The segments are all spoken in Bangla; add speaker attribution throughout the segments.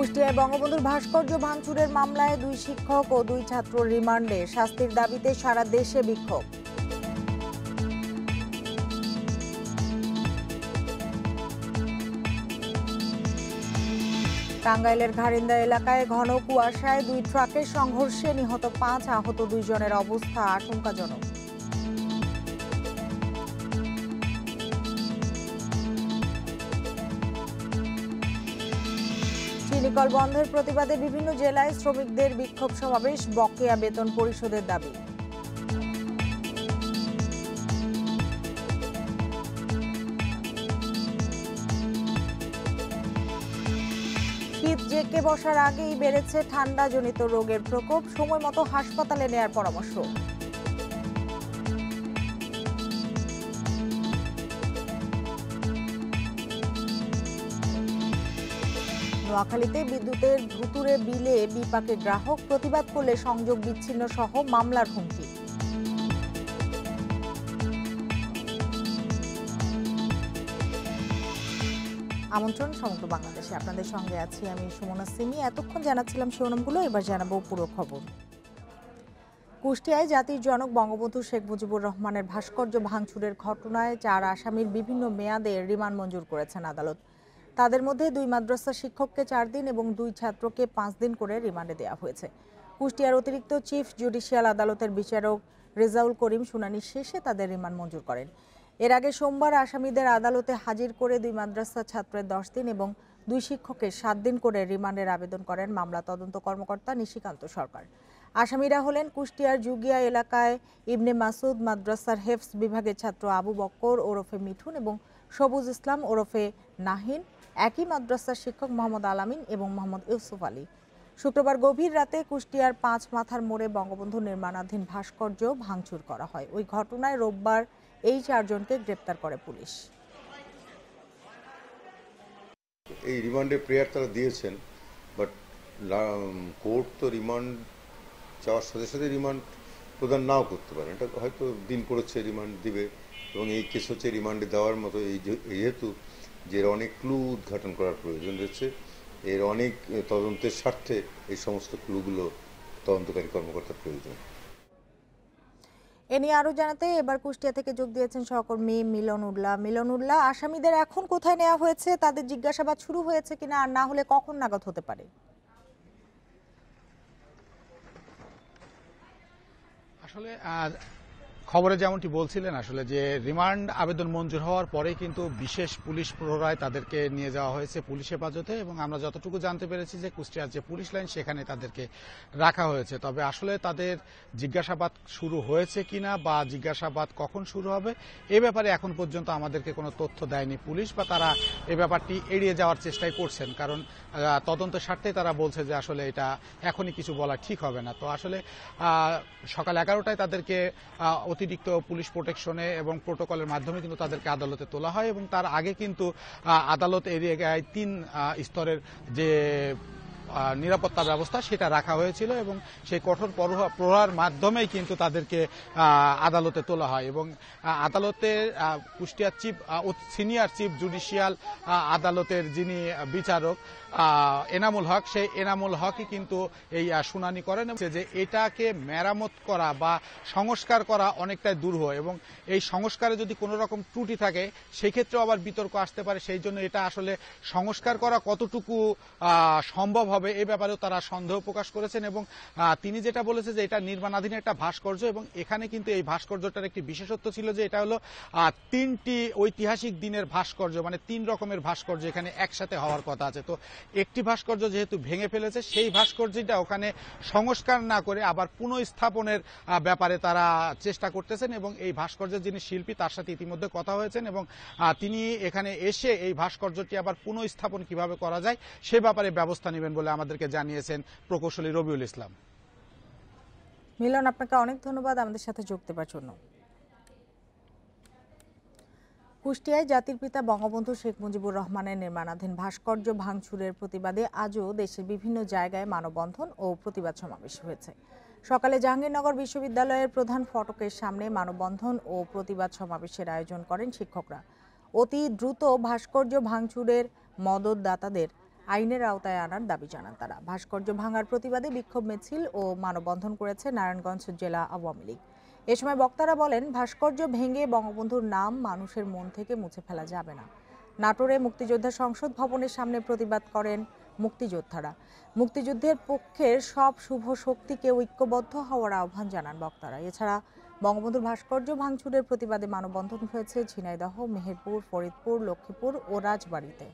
Speaker 1: কুষ্টিয়ায় বঙ্গবন্ধুর ভাস্কর্য ভাঙচুরের মামলায় 2 শিক্ষক ও 2 ছাত্র রিমান্ডে। শাস্তির দাবিতে সারা দেশে বিক্ষোভ। টাঙ্গাইলের ঘারিন্দা এলাকায় ঘন কুয়াশায় 2 ট্রাকের সংঘর্ষে নিহত 5, আহত 2 জনের অবস্থা আশঙ্কাজনক। চিনিকল বন্ধের প্রতিবাদে বিভিন্ন জেলায় শ্রমিকদের বিক্ষোভ সমাবেশ, বকেয়া বেতন পরিশোধের দাবি। শীত জেঁকে বসার আগেই বেড়েছে ঠান্ডাজনিত রোগের প্রকোপ, সময় মতো হাসপাতালে নেয়ার পরামর্শ। নোয়াখালীতে বিদ্যুতের ভুতুড়ে বিলে বিপাকে গ্রাহক, প্রতিবাদ করলে সংযোগ বিচ্ছিন্ন সহ মামলার হুমকি। আমন্ত্রণ সমগ্র বাংলাদেশে, আপনাদের সঙ্গে আছি আমি সুমনা সিমি। এতক্ষণ জানাচ্ছিলাম শিরোনামগুলো, এবার জানাবো পুরো খবর। কুষ্টিয়ায় জাতির জনক বঙ্গবন্ধু শেখ মুজিবুর রহমানের ভাস্কর্য ভাঙচুরের ঘটনায় 4 আসামির বিভিন্ন মেয়াদে রিমান্ড মঞ্জুর করেছেন আদালত। তাদের মধ্যে 2 মাদ্রাসা শিক্ষককে 4 দিন এবং 2 ছাত্রকে 5 দিন করে রিমান্ডে দেওয়া হয়েছে। কুষ্টিয়ার অতিরিক্ত চিফ জুডিশিয়াল আদালতের বিচারক রেজাউল করিম শুনানি শেষে তাদের রিমান্ড মঞ্জুর করেন। এর আগে সোমবার আসামিদের আদালতে হাজির করে 2 মাদ্রাসা ছাত্রের 10 দিন এবং 2 শিক্ষকের 7 দিন করে রিমান্ডের আবেদন করেন মামলা তদন্ত কর্মকর্তা নিশিকান্ত সরকার। আসামিরা হলেন কুষ্টিয়ার জুগিয়া এলাকায় ইবনে মাসুদ মাদ্রাসার হেফজ বিভাগের ছাত্র আবু বক্কর ওরফে মিঠুন এবং সবুজ ইসলাম ওরফে নাহিন, একই মাদ্রাসার শিক্ষক মোহাম্মদ আলামিন এবং মোহাম্মদ ইউসুফ আলী। শুক্রবার গভীর রাতে কুষ্টিয়ার 5 মাথার মোড়ে বঙ্গবন্ধু নির্মাণাধীন ভাস্কর্য ভাঙচুর করা হয়। ওই ঘটনায় রোববার এই 4 জনকে গ্রেপ্তার করে পুলিশ।
Speaker 2: এই রিমান্ডে প্রেয়ার তারা দিয়েছেন, বাট কোর্ট তো রিমান্ড চাওয়ার সাথে সাথে রিমান্ড প্রদান নাও করতে পারেন। এটা হয়তো দিন পড়েছে রিমান্ড দিবে, এবং এই কেস হচ্ছে রিমান্ডে দেওয়ার মতো। যেহেতু যে এর অনেক ক্লু উদ্ঘাটন করার প্রয়োজন রয়েছে, এর অনেক তদন্তের স্বার্থে এই সমস্ত ক্লুগুলো তদন্তকারী কর্মকর্তার প্রয়োজন।
Speaker 1: এ নিয়ে আরো জানাতে এবার কুষ্টিয়া থেকে যোগ দিয়েছেন সহকর্মী মিলন উল্লাহ। আসামিদের এখন কোথায় নেওয়া হয়েছে, তাদের জিজ্ঞাসাবাদ শুরু হয়েছে কিনা, আর না হলে কখন নাগাদ হতে পারে?
Speaker 3: আসলে খবরে যেমনটি বলছিলেন, আসলে যে রিমান্ড আবেদন মঞ্জুর হওয়ার পরে কিন্তু বিশেষ পুলিশ প্রহরায় তাদেরকে নিয়ে যাওয়া হয়েছে পুলিশ হেফাজতে, এবং আমরা যতটুকু জানতে পেরেছি যে কুষ্টিয়ার যে পুলিশ লাইন সেখানে তাদেরকে রাখা হয়েছে। তবে আসলে তাদের জিজ্ঞাসাবাদ শুরু হয়েছে কিনা বা জিজ্ঞাসাবাদ কখন শুরু হবে এ ব্যাপারে এখন পর্যন্ত আমাদেরকে কোনো তথ্য দেয়নি পুলিশ, বা তারা এ ব্যাপারটি এড়িয়ে যাওয়ার চেষ্টাই করছেন, কারণ তদন্তের স্বার্থে তারা বলছে যে আসলে এটা এখনই কিছু বলা ঠিক হবে না। তো আসলে সকাল 11টায় তাদেরকে অতিরিক্ত পুলিশ প্রোটেকশনে এবং প্রোটোকলের মাধ্যমে কিন্তু তাদেরকে আদালতে তোলা হয়, এবং তার আগে কিন্তু আদালত এরিয়ায় 3 স্তরের যে নিরাপত্তা ব্যবস্থা সেটা রাখা হয়েছিল, এবং সেই কঠোর প্রহার মাধ্যমেই কিন্তু তাদেরকে আদালতে তোলা হয়। এবং আদালতের কুষ্টিয়ার সিনিয়র চিফ জুডিশিয়াল আদালতের যিনি বিচারক এনামুল হক, সেই এনামুল হকই কিন্তু এই শুনানি করেন যে এটাকে মেরামত করা বা সংস্কার করা অনেকটাই দুরূহ, এবং এই সংস্কারে যদি কোনো রকম ত্রুটি থাকে সেই ক্ষেত্রেও আবার বিতর্ক আসতে পারে। সেই জন্য এটা আসলে সংস্কার করা কতটুকু সম্ভব হবে এ ব্যাপারেও তারা সন্দেহ প্রকাশ করেছেন। এবং তিনি যেটা বলেছে যে এটা নির্মাণাধীন একটা ভাস্কর্য, এবং এখানে কিন্তু এই ভাস্কর্যটার একটি বিশেষত্ব ছিল যে এটা হলো 3টি ঐতিহাসিক দিনের ভাস্কর্য, মানে 3 রকমের ভাস্কর্য এখানে একসাথে হওয়ার কথা আছে। তো একটি ভাস্কর্য যেহেতু ভেঙে ফেলেছে, সেই ভাস্কর্যটা ওখানে সংস্কার না করে আবার পুনঃস্থাপনের ব্যাপারে তারা চেষ্টা করতেছেন, এবং এই ভাস্কর্যের যিনি শিল্পী তার সাথে ইতিমধ্যে কথা হয়েছেন, এবং তিনি এখানে এসে এই ভাস্কর্যটি আবার পুনঃস্থাপন কিভাবে করা যায় সে ব্যাপারে ব্যবস্থা নেবেন বলে আমাদেরকে জানিয়েছেন প্রকৌশলী রবিউল ইসলাম।
Speaker 1: মিলন, আপনাকে অনেক ধন্যবাদ আমাদের সাথে যোগ দেওয়ার জন্য। কুষ্টিয়ায় জাতির পিতা বঙ্গবন্ধু শেখ মুজিবুর রহমানের নির্মাণাধীন ভাস্কর্য ভাঙচুরের প্রতিবাদে আজও দেশের বিভিন্ন জায়গায় মানববন্ধন ও প্রতিবাদ সমাবেশ হয়েছে। সকালে জাহাঙ্গীরনগর বিশ্ববিদ্যালয়ের প্রধান ফটকের সামনে মানববন্ধন ও প্রতিবাদ সমাবেশের আয়োজন করেন শিক্ষকরা। অতি দ্রুত ভাস্কর্য ভাঙচুরের মদদদাতাদের আইনের আওতায় আনার দাবি জানান তারা। ভাস্কর্য ভাঙার প্রতিবাদে বিক্ষোভ মিছিল ও মানববন্ধন করেছে নারায়ণগঞ্জ জেলা আওয়ামী লীগ। এ সময় বক্তারা বলেন, ভাস্কর্য ভেঙে বঙ্গবন্ধুর নাম মানুষের মন থেকে মুছে ফেলা যাবে না। নাটোরে মুক্তিযোদ্ধা সংসদ ভবনের সামনে প্রতিবাদ করেন মুক্তিযোদ্ধারা। মুক্তিযুদ্ধের পক্ষের সব শুভ শক্তিকে ঐক্যবদ্ধ হওয়ার আহ্বান জানান বক্তারা। এছাড়া বঙ্গবন্ধুর ভাস্কর্য ভাঙচুরের প্রতিবাদে মানববন্ধন হয়েছে ঝিনাইদহ, মেহেরপুর, ফরিদপুর, লক্ষ্মীপুর ও রাজবাড়ীতে।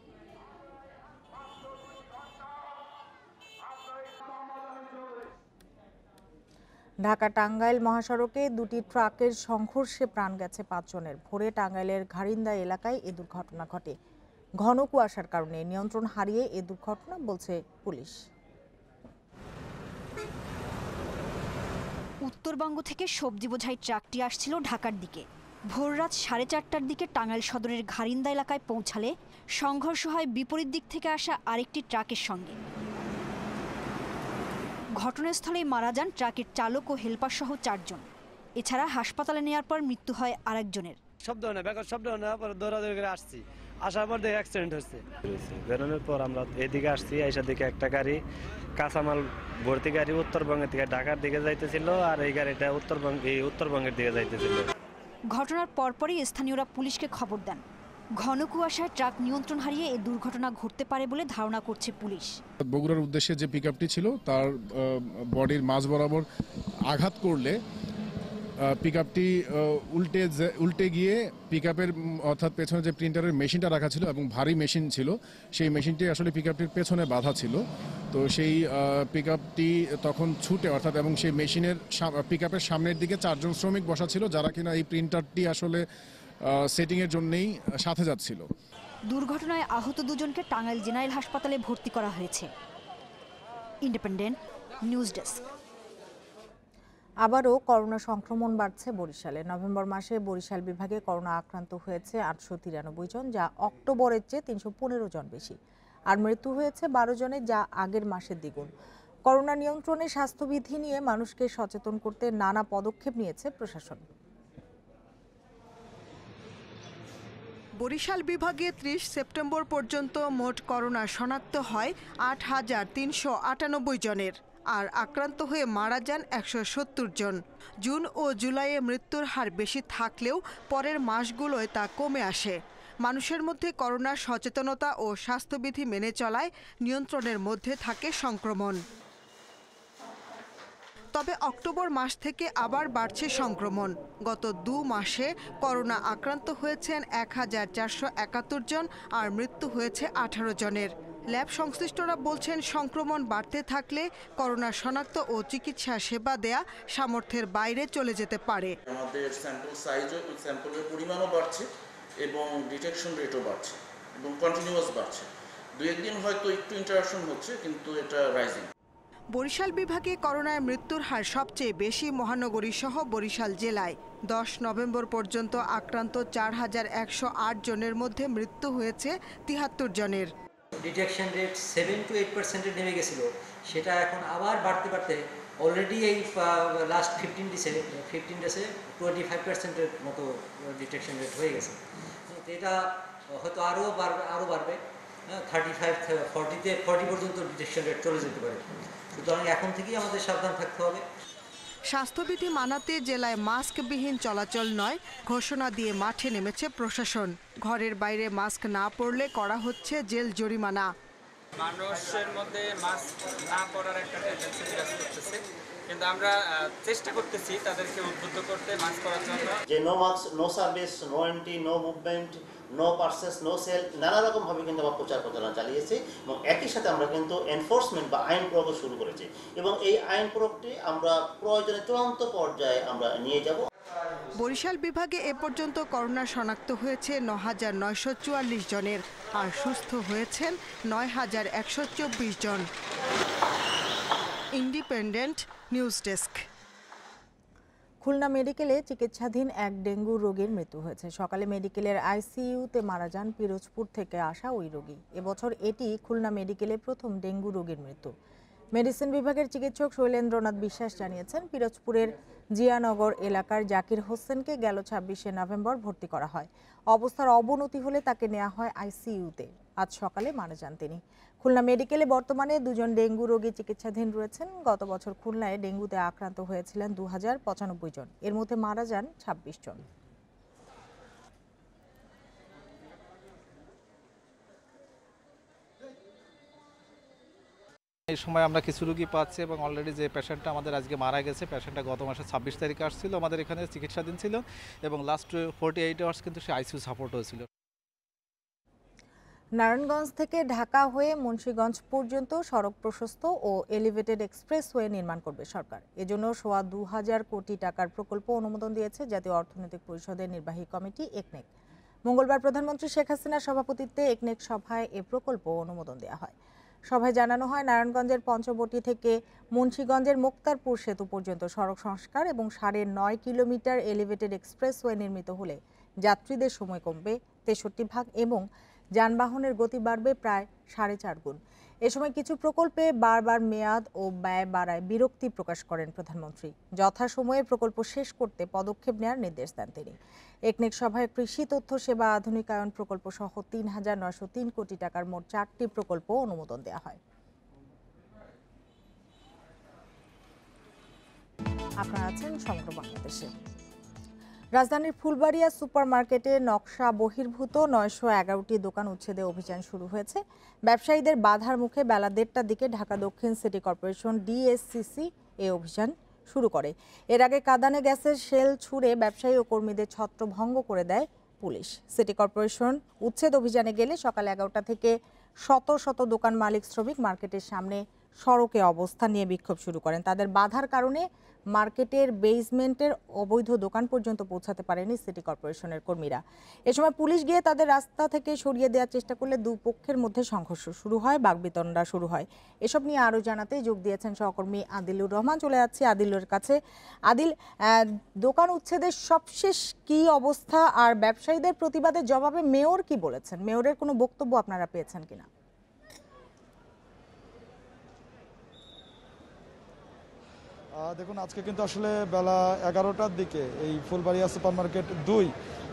Speaker 1: ঢাকা টাঙ্গাইল মহাসড়কে দুটি ট্রাকের সংঘর্ষে প্রাণ গেছে 5 জনের। ভোরে টাঙ্গাইলের ঘারিন্দা এলাকায় এ দুর্ঘটনা ঘটে। ঘন কুয়াশার কারণে নিয়ন্ত্রণ হারিয়ে এ দুর্ঘটনা বলছে পুলিশ।
Speaker 4: উত্তরবঙ্গ থেকে সবজি বোঝাই ট্রাকটি আসছিল ঢাকার দিকে। ভোররাত 4:30টার দিকে টাঙ্গাইল সদরের ঘারিন্দা এলাকায় পৌঁছালে সংঘর্ষ হয় বিপরীত দিক থেকে আসা আরেকটি ট্রাকের সঙ্গে। ঘটনাস্থলেই মারা যান ট্রাকের চালক ও হেলপার সহ 4 জন। এছাড়া হাসপাতালে নেওয়ার পর মৃত্যু হয় আরেকজনের।
Speaker 5: শব্দ হয় না, ব্যাকআপ শব্দ হয় না, পরে দৌড়াদৌড়ি করে আসছি। আসার পর দেখে অ্যাক্সিডেন্ট হচ্ছে। বেরোনোর পর আমরা এদিকে আসছি, আইসার দিকে একটা গাড়ি কাঁচামাল ভর্তি গাড়ি উত্তরবঙ্গের থেকে ঢাকার দিকে যাইতেছিল, আর এই গাড়িটা উত্তরবঙ্গের দিকে যাইতেছিল।
Speaker 4: ঘটনার পরপরই স্থানীয়রা পুলিশকে খবর দেন। ঘন কুয়াশায় ট্রাক নিয়ন্ত্রণ হারিয়ে এই দুর্ঘটনা ঘটতে পারে বলে ধারণা করছে পুলিশ।
Speaker 6: বগুড়ার উদ্দেশ্যে যে পিকআপটি ছিল তার বডির মাঝ বরাবর আঘাত করলে পিকআপটি উল্টে গিয়ে পিকআপের অর্থাৎ পেছনে যে প্রিন্টারের মেশিনটা রাখা ছিল এবং ভারী মেশিন ছিল, সেই মেশিনটি আসলে পিকআপটির পেছনে বাঁধা ছিল। তো সেই পিকআপটি তখন ছুটে অর্থাৎ এবং সেই মেশিনের পিকআপের সামনের দিকে 4 জন শ্রমিক বসা ছিল, যারা কিনা এই প্রিন্টারটি আসলে সেটিংয়ের জন্যই সাথে যাচ্ছিল।
Speaker 4: দুর্ঘটনায় আহত 2 জনকে টাঙ্গাইল জেনারেল হাসপাতালে ভর্তি করা হয়েছে। Independent news desk.
Speaker 1: আবারও করোনা সংক্রমণ বাড়ছে বরিশালে। নভেম্বর মাসে বরিশাল বিভাগে করোনা আক্রান্ত হয়েছে 893 জন, যা অক্টোবরের চেয়ে 315 জন বেশি। আর মৃত্যু হয়েছে 12 জনের, যা আগের মাসের দ্বিগুণ। করোনা নিয়ন্ত্রণে স্বাস্থ্যবিধি নিয়ে মানুষকে সচেতন করতে নানা পদক্ষেপ নিয়েছে প্রশাসন।
Speaker 7: বরিশাল বিভাগে 30 সেপ্টেম্বর পর্যন্ত মোট করোনা শনাক্ত হয় 8,398 জনের, আর আক্রান্ত হয়ে মারা যান 170 জন। জুন ও জুলাইয়ে মৃত্যুর হার বেশি থাকলেও পরের মাসগুলোয় তা কমে আসে। মানুষের মধ্যে করোনার সচেতনতা ও স্বাস্থ্যবিধি মেনে চলায় নিয়ন্ত্রণের মধ্যে থাকে সংক্রমণ। তবে অক্টোবর মাস থেকে আবার বাড়ছে সংক্রমণ। গত 2 মাসে করোনা আক্রান্ত হয়েছেন 1471 জন, আর মৃত্যু হয়েছে 18 জনের। ল্যাব সংশ্লিষ্টরা বলছেন, সংক্রমণ বাড়তে থাকলে করোনা শনাক্ত ও চিকিৎসা সেবা দেয়া সামর্থ্যের বাইরে চলে যেতে পারে।
Speaker 8: আমাদের স্যাম্পল সাইজও, স্যাম্পলের পরিমাণও বাড়ছে এবং ডিটেকশন রেটও বাড়ছে এবং কন্টিনিউয়াস বাড়ছে। 2-1 দিন হয়তো একটু ইন্টারাপশন হচ্ছে, কিন্তু এটা রাইজিং।
Speaker 7: বরিশাল বিভাগে করোনায় মৃত্যুর হার সবচেয়ে বেশি মহানগরী সহ বরিশাল জেলায়। 10 নভেম্বর পর্যন্ত আক্রান্ত 4108 জনের মধ্যে মৃত্যু হয়েছে 73 জনের।
Speaker 9: ডিটেকশন রেট 7 to 8% নেমে গেছিল, সেটা এখন আবার বাড়তে অলরেডি এই লাস্ট 15 ডেসে 25% মতো ডিটেকশন রেট হয়ে গেছে। এটা হয়তো আরও বাড়বে, 35-40 পর্যন্ত ডিটেকশন রেট চলে যেতে পারে। সুতরাং এখন থেকেই আমাদের সাবধান থাকতে হবে।
Speaker 7: স্বাস্থ্যবিধি মানাতে জেলায় মাস্কবিহীন চলাচল নয় ঘোষণা দিয়ে মাঠে নেমেছে প্রশাসন। ঘরের বাইরে মাস্ক না পরলে করা হচ্ছে জেল জরিমানা।
Speaker 10: মানুষের মধ্যে মাস্ক না পরার একটা টেন্ডেন্সি বিরাজ করতেছে, কিন্তু আমরা চেষ্টা করতেছি তাদেরকে উদ্বুদ্ধ করতে মাস্ক পরার জন্য।
Speaker 11: যে no mask, no service, no entry, no movement, no purchase, no sale, নানা রকমভাবে কিন্তু আমরা প্রচার প্রচারণা চালিয়েছি এবং একই সাথে আমরা কিন্তু এনফোর্সমেন্ট বা আইন প্রয়োগ শুরু করেছি এবং এই আইন প্রয়োগটি আমরা প্রয়োজনে চূড়ান্ত পর্যায়ে আমরা নিয়ে যাব।
Speaker 7: বরিশাল বিভাগে এ পর্যন্ত করোনা শনাক্ত হয়েছে 9,944 জনের, আর সুস্থ হয়েছেন 9,124 জন। Independent news desk.
Speaker 1: খুলনা মেডিকেলে চিকিৎসাধীন এক ডেঙ্গু রোগীর মৃত্যু হয়েছে। সকালে মেডিকেলের আইসিইউতে মারা যান পিরোজপুর থেকে আসা ওই রোগী। এবছর এটি খুলনা মেডিকেলে প্রথম ডেঙ্গু রোগীর মৃত্যু। মেডিসিন বিভাগের চিকিৎসক শৈলেন্দ্রনাথ বিশ্বাস জানিয়েছেন, পিরোজপুরের জিয়ানগর এলাকার জাকির হোসেনকে গেল ২৬শে নভেম্বর ভর্তি করা হয়। অবস্থার অবনতি হলে তাকে নেওয়া হয় আইসিইউতে। আজ সকালে মারা যান তিনি। খুলনা মেডিকেলে বর্তমানে ২ জন ডেঙ্গু রোগী চিকিৎসাধীন রয়েছেন। গত বছর খুলনায় ডেঙ্গুতে আক্রান্ত হয়েছিলেন ২০৯৫ জন, এর মধ্যে মারা যান ২৬ জন।
Speaker 12: এই সময় আমরা কিছু রোগী পাচ্ছি এবং অলরেডি যে পেশেন্টটা আমাদের আজকে মারা গেছে, পেশেন্টটা গত মাসের ২৬ তারিখে আসছিল, আমাদের এখানে চিকিৎসাধীন ছিল এবং লাস্ট 48 আওয়ার্স কিন্তু সে আইসিইউ সাপোর্ট হয়েছিল।
Speaker 1: নারায়ণগঞ্জ থেকে ঢাকা হয়ে মুন্সিগঞ্জ পর্যন্ত সড়ক প্রশস্ত ও এলিভেটেড এক্সপ্রেসওয়ে নির্মাণ করবে সরকার। এজন্য ২,২০০ কোটি টাকার প্রকল্প অনুমোদন দিয়েছে জাতীয় অর্থনৈতিক পরিষদের নির্বাহী কমিটি একনেক। মঙ্গলবার প্রধানমন্ত্রী শেখ হাসিনার সভাপতিত্বে একনেক সভায় এ প্রকল্প অনুমোদন দেওয়া হয়। সভায় জানানো হয়, নারায়ণগঞ্জের পঞ্চবটি থেকে মুন্সিগঞ্জের মোক্তারপুর সেতু পর্যন্ত সড়ক সংস্কার এবং ৯.৫ কিলোমিটার এলিভেটেড এক্সপ্রেসওয়ে নির্মিত হলে যাত্রীদের সময় কমবে ৬৩% এবং যানবাহনের গতি বাড়বে প্রায় ৪.৫ গুণ। এ সময় কিছু প্রকল্পে বারবার মেয়াদ ও ব্যয় বাড়ায় বিরক্তি প্রকাশ করেন প্রধানমন্ত্রী। যথাসময়ে প্রকল্প শেষ করতে পদক্ষেপ নেওয়ার নির্দেশ দেন তিনি। একনেক সভায় কৃষি তথ্য সেবা আধুনিকায়ন প্রকল্প সহ ৩,৯০৩ কোটি টাকার মোট ৪টি প্রকল্প অনুমোদন দেওয়া হয়। আপনারা আছেন সমগ্র বাংলাদেশে। রাজধানীর ফুলবাড়িয়া সুপারমার্কেটে নকশা বহির্ভূত ৯১১টি দোকান উচ্ছেদে অভিযান শুরু হয়েছে। ব্যবসায়ীদের বাধার মুখে বেলা ১:৩০টার দিকে ঢাকা দক্ষিণ সিটি কর্পোরেশন ডিএসসিসি এই অভিযান শুরু করে। এর আগে কাঁদানে গ্যাসের শেল ছুড়ে ব্যবসায়ী ও কর্মীদের ছত্রভঙ্গ করে দেয় পুলিশ। সিটি কর্পোরেশন উচ্ছেদ অভিযানে গেলে সকাল ১১টা থেকে শত শত দোকান মালিক শ্রমিক মার্কেটের সামনে সড়কে অবস্থান নিয়ে বিক্ষোভ শুরু করেন। তাদের বাধার কারণে মার্কেটের বেসমেন্টের অবৈধ দোকান পর্যন্ত পৌঁছাতে পারেনি সিটি কর্পোরেশনের কর্মীরা। এ সময় পুলিশ গিয়ে তাদের রাস্তা থেকে সরিয়ে দেওয়ার চেষ্টা করলে দুপক্ষের মধ্যে সংঘর্ষ শুরু হয়, বাকবিতণ্ডা শুরু হয়। এসব নিয়ে আরও জানাতে যোগ দিয়েছেন সহকর্মী আদিলুর রহমান। চলে যাচ্ছি আদিলের কাছে। আদিল, দোকান উচ্ছেদের সবশেষ কি অবস্থা আর ব্যবসায়ীদের প্রতিবাদের জবাবে মেয়র কি বলেছেন? মেয়রের কোনো বক্তব্য আপনারা পেয়েছেন কিনা?
Speaker 13: দেখুন, আজকে কিন্তু আসলে বেলা ১১টার দিকে এই ফুলবাড়িয়া সুপারমার্কেট ২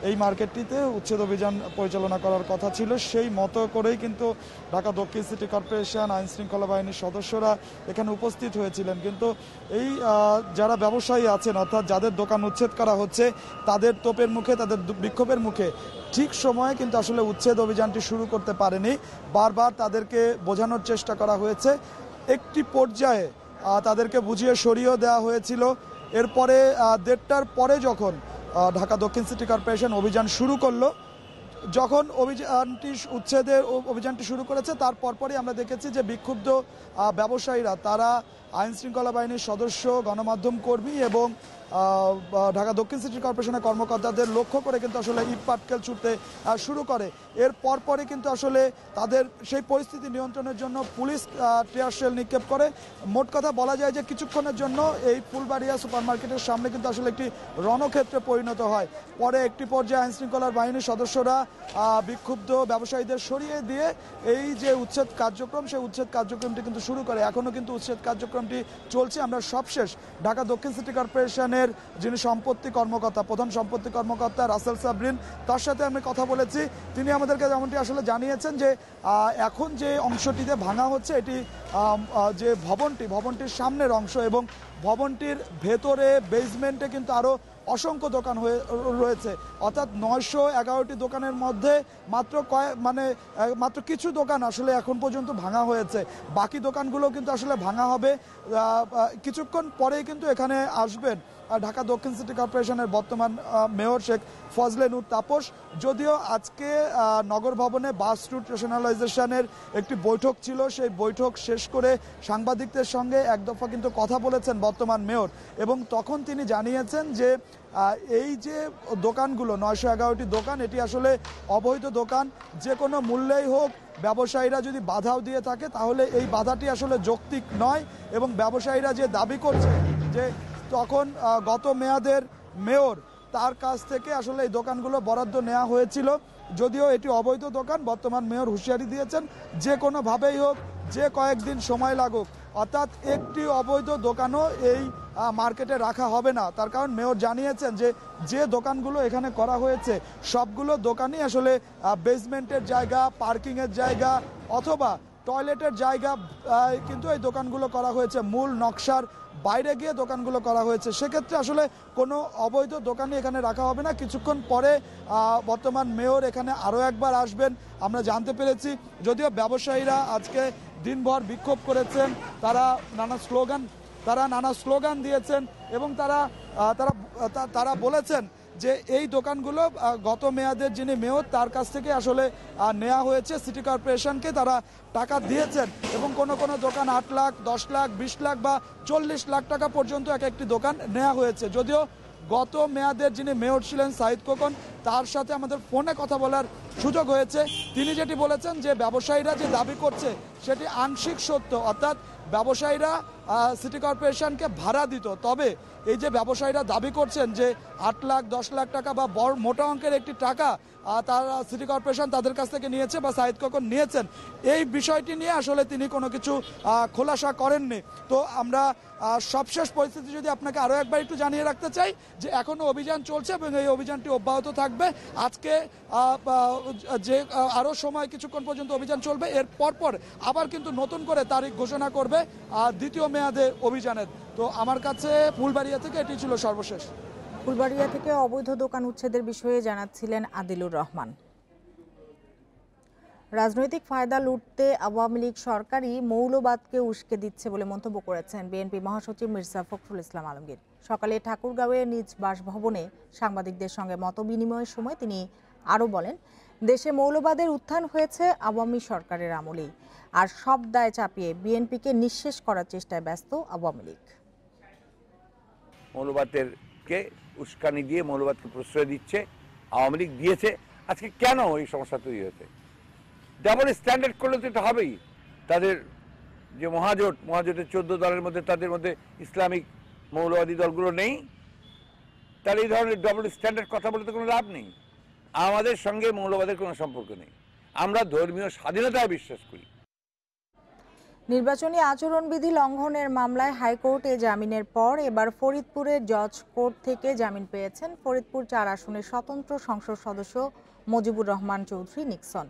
Speaker 13: এই মার্কেটটিতে উচ্ছেদ অভিযান পরিচালনা করার কথা ছিল। সেই মতো করেই কিন্তু ঢাকা দক্ষিণ সিটি কর্পোরেশন আইন শৃঙ্খলা বাহিনীর সদস্যরা এখানে উপস্থিত হয়েছিলেন। কিন্তু এই যারা ব্যবসায়ী আছেন, অর্থাৎ যাদের দোকান উচ্ছেদ করা হচ্ছে, তাদের তোপের মুখে, তাদের বিক্ষোভের মুখে ঠিক সময়ে কিন্তু আসলে উচ্ছেদ অভিযানটি শুরু করতে পারেনি। বারবার তাদেরকে বোঝানোর চেষ্টা করা হয়েছে। একটি পর্যায়ে তাদেরকে বুঝিয়ে সরিয়েও দেওয়া হয়েছিল। এরপরে ১:৩০টার পরে যখন ঢাকা দক্ষিণ সিটি কর্পোরেশন অভিযান শুরু করলো, যখন উচ্ছেদের অভিযানটি শুরু করেছে, তার পরপরই আমরা দেখেছি যে বিক্ষুব্ধ ব্যবসায়ীরা তারা আইন শৃঙ্খলা বাহিনীর সদস্য, গণমাধ্যম কর্মী এবং ঢাকা দক্ষিণ সিটি কর্পোরেশনের কর্মকর্তাদের লক্ষ্য করে কিন্তু আসলে ইট পাটকেল ছুটতে শুরু করে। এর পরপরই কিন্তু আসলে তাদের সেই পরিস্থিতি নিয়ন্ত্রণের জন্য পুলিশ টিয়ার শেল নিক্ষেপ করে। মোট কথা বলা যায় যে কিছুক্ষণের জন্য এই ফুলবাড়িয়া সুপারমার্কেটের সামনে কিন্তু আসলে একটি রণক্ষেত্রে পরিণত হয়। পরে একটি পর্যায়ে আইন শৃঙ্খলার বাহিনীর সদস্যরা বিক্ষুব্ধ ব্যবসায়ীদের সরিয়ে দিয়ে এই যে উচ্ছেদ কার্যক্রম, সেই উচ্ছেদ কার্যক্রমটি কিন্তু শুরু করে। এখনও কিন্তু উচ্ছেদ কার্যক্রমটি চলছে। আমরা সবশেষ ঢাকা দক্ষিণ সিটি কর্পোরেশনের যিনি প্রধান সম্পত্তি কর্মকর্তা রাসেল সাবরিন, তার সাথে আমি কথা বলেছি। তিনি আমাদেরকে যেমনটি আসলে জানিয়েছেন যে এখন যে অংশটিতে ভাঙা হচ্ছে, এটি যে ভবনটির সামনের অংশ এবং ভবনটির ভেতরে বেসমেন্টে কিন্তু আরও অসংখ্য দোকান রয়েছে। অর্থাৎ ৯১১টি দোকানের মধ্যে মাত্র কিছু দোকান আসলে এখন পর্যন্ত ভাঙা হয়েছে। বাকি দোকানগুলো কিন্তু আসলে ভাঙা হবে। কিছুক্ষণ পরেই কিন্তু এখানে আসবেন ঢাকা দক্ষিণ সিটি কর্পোরেশনের বর্তমান মেয়র শেখ ফজলে নূর তাপস। যদিও আজকে নগর ভবনে বাস রুট রেশনালাইজেশনের একটি বৈঠক ছিল, সেই বৈঠক শেষ করে সাংবাদিকদের সঙ্গে এক দফা কিন্তু কথা বলেছেন বর্তমান মেয়র, এবং তখন তিনি জানিয়েছেন যে এই যে দোকানগুলো ৯১১টি দোকান, এটি আসলে অবৈধ দোকান। যে কোনো মূল্যেই হোক ব্যবসায়ীরা যদি বাধাও দিয়ে থাকে তাহলে এই বাধাটি আসলে যৌক্তিক নয়, এবং ব্যবসায়ীরা যে দাবি করছে যে তখন গত মেয়াদের মেয়র, তার কাছ থেকে আসলে এই দোকানগুলো বরাদ্দ নেওয়া হয়েছিল। যদিও এটি অবৈধ দোকান, বর্তমান মেয়র হুঁশিয়ারি দিয়েছেন যে কোনোভাবেই হোক যে কয়েকদিন সময় লাগুক, অর্থাৎ একটি অবৈধ দোকানও এই মার্কেটে রাখা হবে না। তার কারণ মেয়র জানিয়েছেন যে দোকানগুলো এখানে করা হয়েছে সবগুলো দোকানই আসলে বেসমেন্টের জায়গা, পার্কিংয়ের জায়গা অথবা টয়লেটের জায়গা কিন্তু এই দোকানগুলো করা হয়েছে, মূল নকশার বাইরে গিয়ে দোকানগুলো করা হয়েছে। সেক্ষেত্রে আসলে কোনো অবৈধ দোকানই এখানে রাখা হবে না। কিছুক্ষণ পরে বর্তমান মেয়র এখানে আরও একবার আসবেন আমরা জানতে পেরেছি। যদিও ব্যবসায়ীরা আজকে দিনভর বিক্ষোভ করেছেন, তারা নানা স্লোগান দিয়েছেন এবং তারা বলেছেন যে এই দোকানগুলো গত মেয়াদের যিনি মেয়র তার কাছ থেকে আসলে নেওয়া হয়েছে, সিটি কর্পোরেশনকে তারা টাকা দিয়েছেন এবং কোনো দোকান 8 লাখ, 10 লাখ, 20 লাখ বা 40 লাখ টাকা পর্যন্ত এক একটি দোকান নেওয়া হয়েছে। যদিও গত মেয়াদের যিনি মেয়র ছিলেন সাইদ খোকন, তার সাথে আমাদের ফোনে কথা বলার সুযোগ হয়েছে। তিনি যেটি বলেছেন যে ব্যবসায়ীরা যে দাবি করছে সেটি আংশিক সত্য, অর্থাৎ ব্যবসায়ীরা সিটি কর্পোরেশনকে ভাড়া দিত। তবে এই যে ব্যবসায়ীরা দাবি করছেন যে 8 লাখ 10 লাখ টাকা বা বড় মোটা অঙ্কের একটি টাকা তারা সিটি কর্পোরেশন তাদের কাছ থেকে নিয়েছে বা সাইদ খোকন নিয়েছেন, এই বিষয়টি নিয়ে আসলে তিনি কোনো কিছু খোলাসা করেননি। তো আমরা সবশেষ পরিস্থিতি যদি আপনাকে আরও একবার একটু জানিয়ে রাখতে চাই যে এখনও অভিযান চলছে এবং এই অভিযানটি অব্যাহত থাকবে। আজকে যে আরও সময় কিছুক্ষণ পর্যন্ত অভিযান চলবে, এর পরপর আবার কিন্তু নতুন করে তারিখ ঘোষণা করবে দ্বিতীয় মেয়াদে অভিযানের। তো আমার কাছে ফুলবাড়িয়া থেকে এটি ছিল সর্বশেষ।
Speaker 1: ফুলবাড়িয়া থেকে অবৈধ দোকান উচ্ছেদের বিষয়ে জানাচ্ছিলেন আদিলুর রহমান। রাজনৈতিক ফায়দা লুটতে আওয়ামী লীগ সরকারই মৌলবাদকে উস্কে দিচ্ছে বলে মন্তব্য করেছেন বিএনপি মহাসচিব মির্জা ফখরুল ইসলাম আলমগীর। সকালে ঠাকুরগাঁওয়ে নিজ বাসভবনে সাংবাদিকদের সঙ্গে মতবিনিময়ের সময় তিনি আরও বলেন, দেশে মৌলবাদের উত্থান হয়েছে আওয়ামী সরকারের আমলেই, আর সব দায় চাপিয়ে বিএনপিকে নিঃশেষ করার চেষ্টায় ব্যস্ত আওয়ামী লীগ।
Speaker 14: মৌলবাদকে উস্কানি দিয়ে মৌলবাদকে প্রশ্রয় দিচ্ছে আওয়ামী লীগ, দিয়েছে। আজকে কেন এই সমস্যা তৈরি হয়েছে? ডাবল স্ট্যান্ডার্ড করলে তো এটা হবেই। তাদের যে মহাজোটের 14 দলের মধ্যে তাদের মধ্যে ইসলামিক মৌলবাদী দলগুলো নেই, তাহলে এই ধরনের ডাবল স্ট্যান্ডার্ড কথা বলে তো কোনো লাভ নেই। আমাদের সঙ্গে মৌলবাদের কোনো সম্পর্ক নেই, আমরা ধর্মীয় স্বাধীনতায় বিশ্বাস করি।
Speaker 1: নির্বাচনী আচরণবিধি লঙ্ঘনের মামলায় হাইকোর্টে জামিনের পর এবার ফরিদপুরের জজ কোর্ট থেকে জামিন পেয়েছেন ফরিদপুর 4 আসনের স্বতন্ত্র সংসদ সদস্য মুজিবুর রহমান চৌধুরী নিক্সন।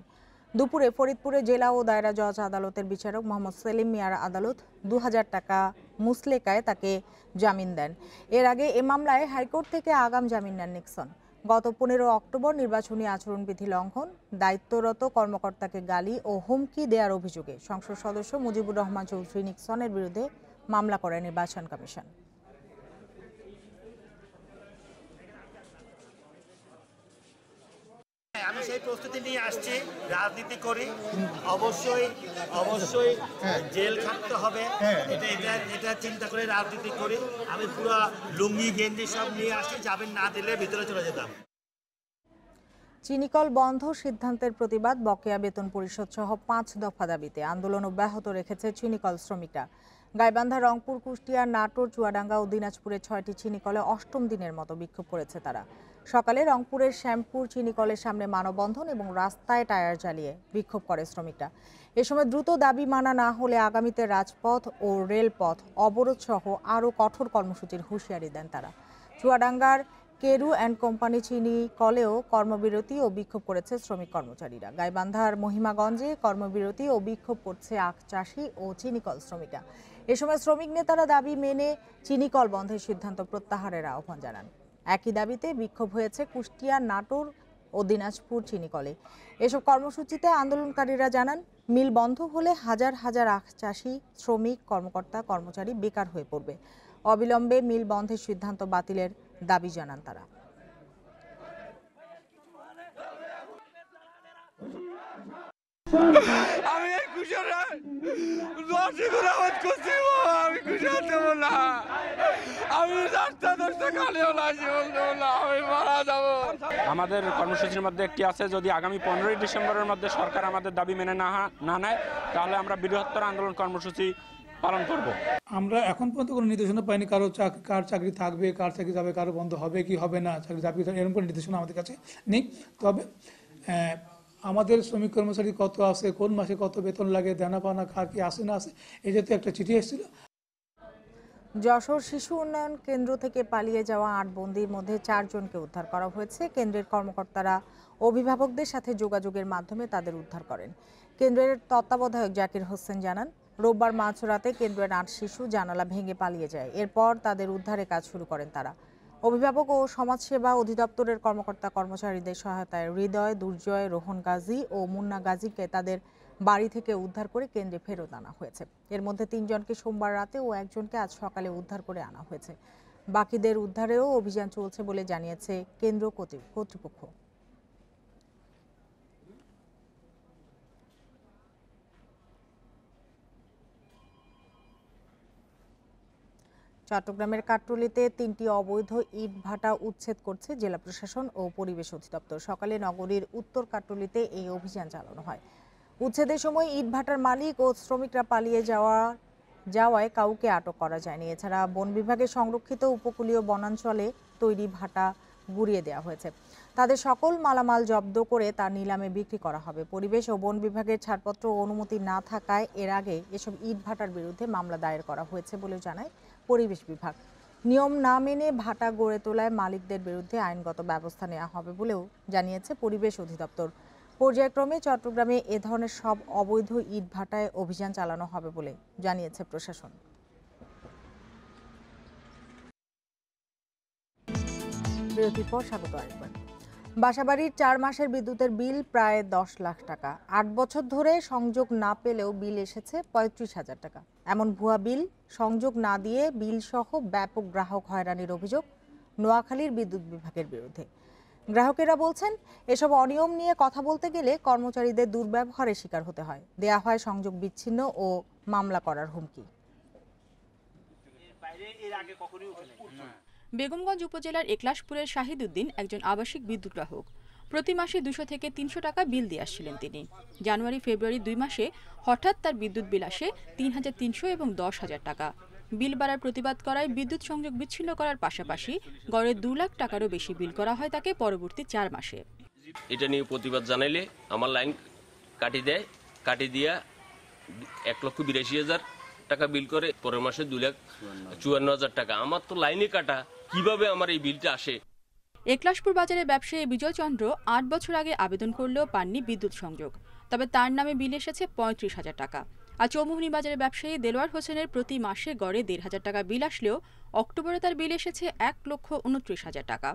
Speaker 1: দুপুরে ফরিদপুরে জেলা ও দায়রা জজ আদালতের বিচারক মোহাম্মদ সেলিম মিয়ার আদালত 2000 টাকা মুসলেকায় তাকে জামিন দেন। এর আগে এ মামলায় হাইকোর্ট থেকে আগাম জামিন নেন নিক্সন। গত 15 অক্টোবর নির্বাচনী আচরণবিধি লঙ্ঘন, দায়িত্বরত কর্মকর্তাকে গালি ও হুমকি দেওয়ার অভিযোগে সংসদ সদস্য মুজিবুর রহমান চৌধুরী নিক্সনের বিরুদ্ধে মামলা করে নির্বাচন কমিশন।
Speaker 15: আমি সেই প্রস্তুতি নিয়ে আসছি, রাজনীতি করি, অবশ্যই জেল খাটতে হবে, এটা চিন্তা করে রাজনীতি করি। আমি পুরো লুঙ্গি গেঞ্জি সব নিয়ে আসছি, জামিন না দিলে ভিতরে চলে যেতাম।
Speaker 1: চিনিকল বন্ধ সিদ্ধান্তের প্রতিবাদ, বকেয়া বেতন পরিশোধ সহ 5 দফা দাবিতে আন্দোলন অব্যাহত রেখেছে চিনিকল শ্রমিকরা। গাইবান্ধা, রংপুর, কুষ্টিয়া, নাটোর, চুয়াডাঙ্গা ও দিনাজপুরে 6টি চিনিকলে 8ম দিনের মতো বিক্ষোভ করেছে তারা। সকালে রংপুরের শ্যামপুর চিনিকলের সামনে মানববন্ধন এবং রাস্তায় টায়ার জ্বালিয়ে বিক্ষোভ করে শ্রমিকরা। এ সময় দ্রুত দাবি মানা না হলে আগামীতে রাজপথ ও রেলপথ অবরোধ সহ আরও কঠোর কর্মসূচির হুঁশিয়ারি দেন তারা। চুয়াডাঙ্গার কেরু অ্যান্ড কোম্পানি চিনি কলেও কর্মবিরতি ও বিক্ষোভ করেছে শ্রমিক কর্মচারীরা। গাইবান্ধার মহিমাগঞ্জে কর্মবিরতি ও বিক্ষোভ করছে আখ চাষি ও চিনিকল শ্রমিকরা। এ সময় শ্রমিক নেতারা দাবি মেনে চিনিকল বন্ধের সিদ্ধান্ত প্রত্যাহারের আহ্বান জানান। একই দাবিতে বিক্ষোভ হয়েছে কুষ্টিয়া, নাটোর ও দিনাজপুর চিনিকলে। এসব কর্মসূচিতে আন্দোলনকারীরা জানান, মিল বন্ধ হলে হাজার হাজার আখ চাষি, শ্রমিক, কর্মকর্তা, কর্মচারী বেকার হয়ে পড়বে। অবিলম্বে মিল বন্ধের সিদ্ধান্ত বাতিলের দাবি জানান তারা।
Speaker 16: আমি এই কুশারে দশে গুণাবত করছি, আমি কুশার দেব না, আমি রাস্তা খালিও লাগছি, বলতে না আমি মারা যাব।
Speaker 17: আমাদের কর্মসূচির মধ্যে একটি আছে, যদি আগামী 15ই ডিসেম্বরের মধ্যে সরকার আমাদের দাবি মেনে না নেয় তাহলে আমরা বৃহত্তর আন্দোলন কর্মসূচি পালন করব।
Speaker 18: আমরা এখন পর্যন্ত কোনো নির্দেশনা পাইনি কার চাকরি থাকবে, কার চাকরি যাবে, কারো বন্ধ হবে কি হবে না, চাকরি যাবে, এরকম কোনো নির্দেশনা আমাদের কাছে নেই। তবে আমাদের শ্রমিক কর্মচারী কত আছে, কোন মাসে কত বেতন লাগে, দেনা পাওনা কার কি আসে না আসে, এই জাতীয় একটা চিঠি এসেছিল।
Speaker 1: যশোর শিশু উন্নয়ন কেন্দ্র থেকে পালিয়ে যাওয়া ৮ বন্দীর মধ্যে 4 জনকে উদ্ধার করা হয়েছে। কেন্দ্রের কর্মকর্তারা অভিভাবকদের সাথে যোগাযোগের মাধ্যমে তাদের উদ্ধার করেন। কেন্দ্রের তত্ত্বাবধায়ক জাকির হোসেন জানান, রোববার মাঝরাতে কেন্দ্রের 8 শিশু জানালা ভেঙে পালিয়ে যায়। এরপর তাদের উদ্ধারে কাজ শুরু করেন তারা। অভিভাবক ও সমাজসেবা অধিদপ্তরের কর্মকর্তা কর্মচারীদের সহায়তায় হৃদয়, দুর্জয়, রোহন গাজী ও মুন্না গাজীকে তাদের বাড়ি থেকে উদ্ধার করে কেন্দ্রে ফেরত আনা হয়েছে। এর মধ্যে 3 জনকে সোমবার রাতে ও 1 জনকে আজ সকালে উদ্ধার করে আনা হয়েছে। বাকিদের উদ্ধারেও অভিযান চলছে বলে জানিয়েছে কেন্দ্র কর্তৃপক্ষ। চট্টগ্রামের কাটরুলিতে 3টি অবৈধ ইট ভাটা উচ্ছেদ করছে জেলা প্রশাসন ও পরিবেশ অধিদপ্তর। সকালে নগরীর উত্তর কাটরুলিতে এই অভিযান চালানো হয়। উচ্ছেদের সময় ইট ভাটার মালিক ও শ্রমিকরা পালিয়ে যাওয়ায় কাউকে আটক করা যায়নি। এছাড়া বন বিভাগের সংরক্ষিত উপকূলীয় বনাঞ্চলে তৈরি ভাটা গুড়িয়ে দেওয়া হয়েছে। তাদের সকল মালামাল জব্দ করে তা নিলামে বিক্রি করা হবে। পরিবেশ ও বন বিভাগের ছাড়পত্র ও অনুমতি না থাকায় এর আগে এসব ইট ভাটার বিরুদ্ধে মামলা দায়ের করা হয়েছে বলে জানায় পরিবেশ বিভাগ। নিয়ম না মেনে ভাটা গড়ে তোলায় মালিকদের বিরুদ্ধে আইনগত ব্যবস্থা নেওয়া হবে বলেও জানিয়েছে পরিবেশ অধিদপ্তর। পর্যায়ক্রমে চট্টগ্রামে এ ধরনের সব অবৈধ ইট ভাটায় অভিযান চালানো হবে বলে জানিয়েছে প্রশাসন। বিরতির পর স্বাগত আরেকবার। বাসাবাড়ির 4 মাসের বিদ্যুতের বিল প্রায় 10 লাখ টাকা। 8 বছর ধরে সংযোগ না পেলেও বিল এসেছে 35,000 টাকা। এমন ভুয়া বিল সংযোগ না দিয়ে বিল সহ ব্যাপক গ্রাহক হয়রানির অভিযোগ নোয়াখালীর বিদ্যুৎ বিভাগের বিরুদ্ধে। গ্রাহকেরা বলছেন, এসব অনিয়ম নিয়ে কথা বলতে গেলে কর্মচারীদের দুর্ব্যবহারের শিকার হতে হয়। দেয়া হয় সংযোগ বিচ্ছিন্ন ও মামলা করার হুমকি।
Speaker 19: বেগমগঞ্জ উপজেলার একলাশপুরের শাহিদ উদ্দিন একজন আবাসিক বিদ্যুৎ গ্রাহক। প্রতি মাসে 200 থেকে 300 টাকা বিল দিয়ে আসছিলেন তিনি। জানুয়ারি ফেব্রুয়ারি 2 মাসে হঠাৎ তার বিদ্যুৎ বিল আসে 3,300 এবং 10,000 টাকা। বিল বাড়ার প্রতিবাদ করায় বিদ্যুৎ সংযোগ বিচ্ছিন্ন করার পাশাপাশি গড়ে 2 লাখ টাকারও বেশি বিল করা হয় তাকে পরবর্তী 4 মাসে।
Speaker 20: এটা নিয়ে প্রতিবাদ জানাইলে আমার লাইন কাটি দিয়া 1,82,000 টাকা বিল করে, পরের মাসে 2,54,000 টাকা। আমার তো লাইনে কাটা, কিভাবে আমার এই বিলটা আসে?
Speaker 19: একলাশপুর বাজারের ব্যবসায়ী বিজয় চন্দ্র 8 বছর আগে আবেদন করলেও পাননি বিদ্যুৎ সংযোগ। তবে তার নামে বিল এসেছে 35,000 টাকা। আর চৌমুহনী বাজারের ব্যবসায়ী দেলোয়ার হোসেনের প্রতি মাসে গড়ে 1,500 টাকা বিল আসলেও অক্টোবরে তার বিল এসেছে 1,29,000 টাকা।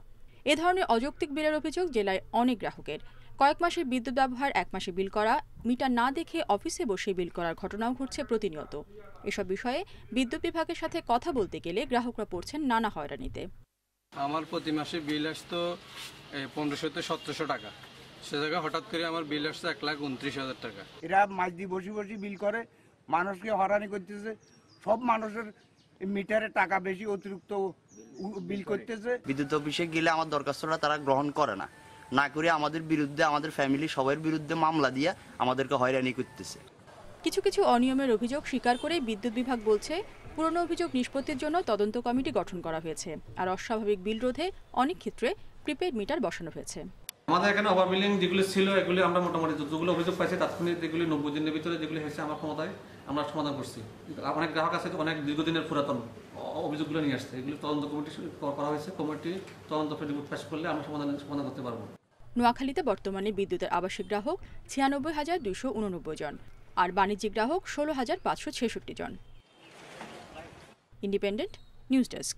Speaker 19: এ ধরনের অযৌক্তিক বিলের অভিযোগ জেলায় অনেক গ্রাহকের। কয়েক মাসের বিদ্যুৎ ব্যবহার 1 মাসে বিল করা, মিটার না দেখে অফিসে বসে বিল করার ঘটনাও ঘটছে প্রতিনিয়ত। এসব বিষয়ে বিদ্যুৎ বিভাগের সাথে কথা বলতে গেলে গ্রাহকরা পড়ছেন নানা হয়রানিতে।
Speaker 21: আমার প্রতি মাসে বিল আসতো 1,500 থেকে 1,700 টাকা। সে জায়গায় হঠাৎ করে আমার বিল আসছে 1,29,000 টাকা।
Speaker 22: এরা মাঝ দিয়ে বসে বিল করে, মানুষকে হয়রানি করতেছে। সব মানুষের মিটারে টাকা বেশি অতিরিক্ত বিল করতেছে।
Speaker 23: বিদ্যুৎ অফিসে গেলে আমার দরখাস্তটা তারা গ্রহণ করে না করে আমাদের বিরুদ্ধে, আমাদের ফ্যামিলি সবার বিরুদ্ধে মামলা দিয়ে আমাদেরকে হয়রানি করতেছে।
Speaker 19: কিছু কিছু অনিয়মের অভিযোগ স্বীকার করে বিদ্যুৎ বিভাগ বলছে, পুরনো অভিযোগ নিষ্পত্তির জন্য তদন্ত কমিটি গঠন করা হয়েছে। আর অস্বাভাবিক বিল রোধে অনেক ক্ষেত্রে প্রিপেড মিটার বসানো হয়েছে।
Speaker 24: আমাদের এখানে ওভার বিলিং যেগুলো ছিল, এগুলি আমরা মোটামুটি যেগুলো অভিযোগ পাইছি তাৎক্ষণিক যেগুলি 90 দিনের ভিতরে যেগুলি হয়েছে আমার ক্ষমতায় আমরা সমাধান করছি। অনেক গ্রাহক আছে অনেক দীর্ঘদিনের পুরাতন অভিযোগগুলো নিয়ে আসছে, এগুলো তদন্ত কমিটি করা হয়েছে। কমিটি তদন্ত রিপোর্ট পেশ করলে আমরা সমাধান করতে পারবো।
Speaker 19: নোয়াখালীতে বর্তমানে বিদ্যুতের আবাসিক গ্রাহক 96,289 জন, আর বাণিজ্যিক গ্রাহক 16,566 জন। Independent news desk.